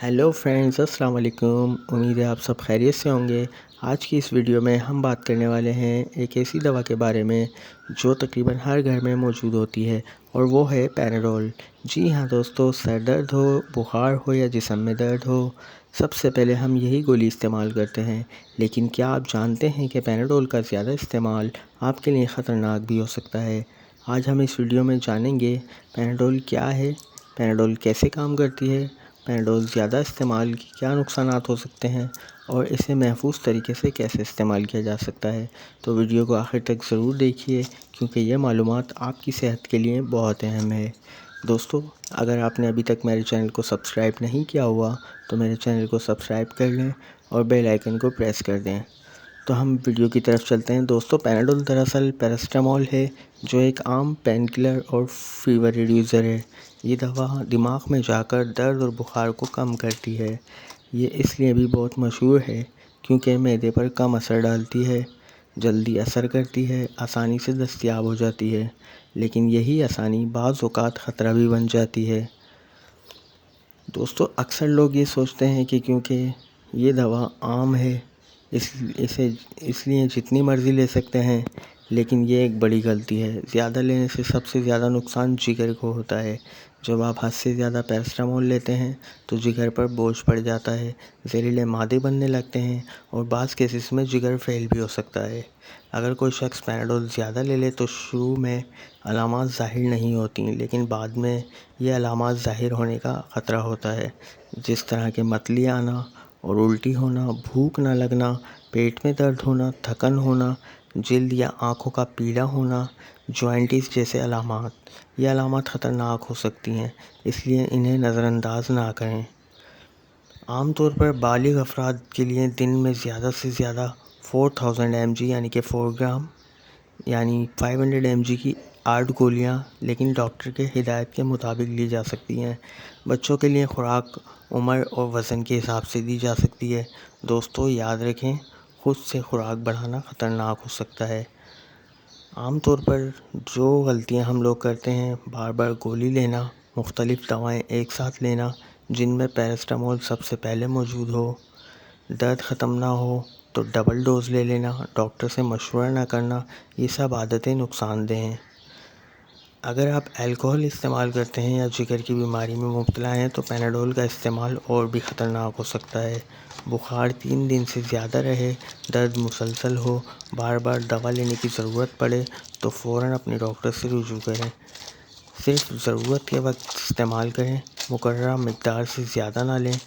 Hello friends, अस्सलाम वालेकुम। उम्मीद है आप सब खैरियत से होंगे। आज की इस वीडियो में हम बात करने वाले हैं एक ऐसी दवा के बारे में जो तकरीबन हर घर में मौजूद होती है, और वो है पैनाडोल। जी हाँ दोस्तों, सर दर्द हो, बुखार हो या जिस्म में दर्द हो, सबसे पहले हम यही गोली इस्तेमाल करते हैं। लेकिन क्या आप जानते हैं कि पैनाडोल का ज़्यादा इस्तेमाल आपके लिए ख़तरनाक भी हो सकता है? आज हम इस वीडियो में जानेंगे पैनाडोल क्या है, पैनाडोल कैसे काम करती है, पैनाडोल ज़्यादा इस्तेमाल के क्या नुकसानात हो सकते हैं, और इसे महफूज तरीके से कैसे इस्तेमाल किया जा सकता है। तो वीडियो को आखिर तक ज़रूर देखिए, क्योंकि यह मालूमात आपकी सेहत के लिए बहुत अहम है। दोस्तों, अगर आपने अभी तक मेरे चैनल को सब्सक्राइब नहीं किया हुआ तो मेरे चैनल को सब्सक्राइब कर लें और बेल आइकन को प्रेस कर दें। तो हम वीडियो की तरफ चलते हैं। दोस्तों, पैनाडोल दरअसल पैरासिटामोल है, जो एक आम पेन किलर और फीवर रिड्यूसर है। ये दवा दिमाग में जाकर दर्द और बुखार को कम करती है। ये इसलिए भी बहुत मशहूर है क्योंकि मैदे पर कम असर डालती है, जल्दी असर करती है, आसानी से दस्तयाब हो जाती है। लेकिन यही आसानी बाज़ औक़ात ख़तरा भी बन जाती है। दोस्तों, अक्सर लोग ये सोचते हैं कि क्योंकि ये दवा आम है इसलिए जितनी मर्ज़ी ले सकते हैं, लेकिन ये एक बड़ी गलती है। ज़्यादा लेने से सबसे ज़्यादा नुकसान जिगर को होता है। जब आप हद से ज़्यादा पैरासिटामोल लेते हैं तो जिगर पर बोझ पड़ जाता है, जहरीले मादे बनने लगते हैं और बाज़ केसेस में जिगर फेल भी हो सकता है। अगर कोई शख्स पैनाडोल ज़्यादा ले ले तो शुरू में अलामात ज़ाहिर नहीं होती, लेकिन बाद में ये अलामात ज़ाहिर होने का ख़तरा होता है, जिस तरह के मतली आना और उल्टी होना, भूख न लगना, पेट में दर्द होना, थकन होना, जल्द या आँखों का पीला होना, जॉइंटिस जैसे अलामात। ये अलामात ख़तरनाक हो सकती हैं, इसलिए इन्हें नज़रअंदाज ना करें। आमतौर पर बालिग अफराद के लिए दिन में ज़्यादा से ज़्यादा 4000 mg यानी कि 4 ग्राम यानी 500 mg की 8 गोलियाँ, लेकिन डॉक्टर के हिदायत के मुताबिक ली जा सकती हैं। बच्चों के लिए खुराक उम्र और वज़न के हिसाब से दी जा सकती है। दोस्तों, याद रखें, खुद से खुराक बढ़ाना ख़तरनाक हो सकता है। आमतौर पर जो गलतियां हम लोग करते हैं, बार बार गोली लेना, मुख्तलिफ़ दवाएं एक साथ लेना जिनमें पैरासिटामोल सबसे पहले मौजूद हो, दर्द ख़त्म ना हो तो डबल डोज ले लेना, डॉक्टर से मशवरा ना करना, ये सब आदतें नुकसानदेह हैं। अगर आप अल्कोहल इस्तेमाल करते हैं या जिगर की बीमारी में मुब्तला हैं तो पैनाडोल का इस्तेमाल और भी ख़तरनाक हो सकता है। बुखार 3 दिन से ज़्यादा रहे, दर्द मुसलसल हो, बार बार दवा लेने की ज़रूरत पड़े तो फ़ौरन अपने डॉक्टर से रुजू करें। सिर्फ ज़रूरत के वक्त इस्तेमाल करें, मुकर्ररा मिक़दार से ज़्यादा ना लें,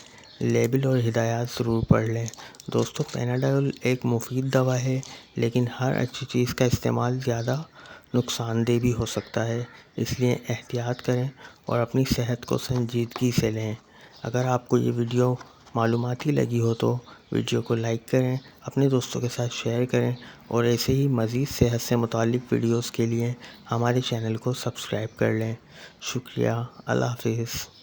लेबल और हिदायत ज़रूर पढ़ लें। दोस्तों, पैनाडोल एक मुफीद दवा है, लेकिन हर अच्छी चीज़ का इस्तेमाल ज़्यादा नुकसानदेह भी हो सकता है, इसलिए एहतियात करें और अपनी सेहत को संजीदगी से लें। अगर आपको ये वीडियो मालूमाती लगी हो तो वीडियो को लाइक करें, अपने दोस्तों के साथ शेयर करें, और ऐसे ही मज़ीद सेहत से मुतालिक वीडियोज़ के लिए हमारे चैनल को सब्सक्राइब कर लें। शुक्रिया। अल्लाह हाफ़िज़।